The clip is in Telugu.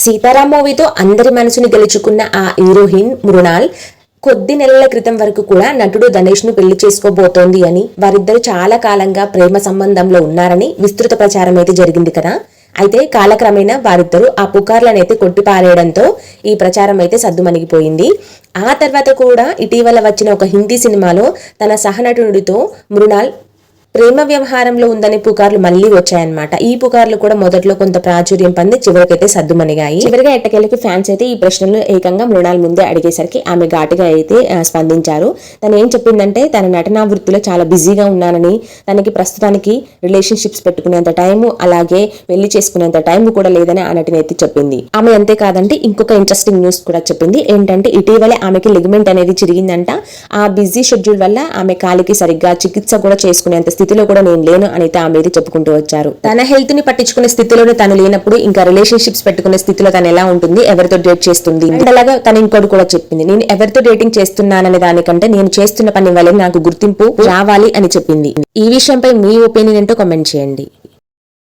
సీతారాం మూవీతో అందరి మనసుని గెలుచుకున్న ఆ హీరోయిన్ మృణాల్ కొద్ది నెలల క్రితం వరకు కూడా నటుడు ధనేష్ ను పెళ్లి చేసుకోబోతోంది అని, వారిద్దరు చాలా కాలంగా ప్రేమ సంబంధంలో ఉన్నారని విస్తృత ప్రచారం అయితే జరిగింది కదా. అయితే కాలక్రమేణా వారిద్దరూ ఆ పుకార్లనైతే కొట్టిపారేయడంతో ఈ ప్రచారం అయితే సద్దుమణిగిపోయింది. ఆ తర్వాత కూడా ఇటీవల వచ్చిన ఒక హిందీ సినిమాలో తన సహనటుడితో మృణాల్ ప్రేమ వ్యవహారంలో ఉందనే పుకార్లు మళ్లీ వచ్చాయన్నమాట. ఈ పుకార్లు కూడా మొదట్లో కొంత ప్రాచుర్యం పొంది చివరికైతే సద్దుమణిగాయి. చివరిగా ఎట్టకేలకి ఫ్యాన్స్ అయితే ఈ ప్రశ్నలు ఏకంగా మృణాల్ ముందే అడిగేసరికి ఆమె ఘాటుగా అయితే స్పందించారు. తను ఏం చెప్పిందంటే తన నటనా వృత్తిలో చాలా బిజీగా ఉన్నానని, తనకి ప్రస్తుతానికి రిలేషన్షిప్స్ పెట్టుకునేంత టైము, అలాగే పెళ్లి చేసుకునేంత టైం కూడా లేదని ఆ నటిని అయితే చెప్పింది. ఆమె అంతేకాదంటే ఇంకొక ఇంట్రెస్టింగ్ న్యూస్ కూడా చెప్పింది. ఏంటంటే ఇటీవలే ఆమెకి లిగమెంట్ అనేది చిరిగిందంట. ఆ బిజీ షెడ్యూల్ వల్ల ఆమె కాలికి సరిగ్గా చికిత్స కూడా చేసుకునేంత స్థితిలో కూడా నేను లేను అని ఆమె అయితే చెప్పుకుంటూ వచ్చారు. తన హెల్త్ ని పట్టించుకునే స్థితిలోనే తను లేనప్పుడు ఇంకా రిలేషన్షిప్స్ పెట్టుకునే స్థితిలో తను ఎలా ఉంటుంది, ఎవరితో డేట్ చేస్తుంది. అండ్ అలాగా తను ఇంకోటి కూడా చెప్పింది, నేను ఎవరితో డేటింగ్ చేస్తున్నాననే దానికంటే నేను చేస్తున్న పని వల్ల నాకు గుర్తింపు రావాలి అని చెప్పింది. ఈ విషయంపై మీ ఒపీనియన్ ఏంటో కామెంట్ చేయండి.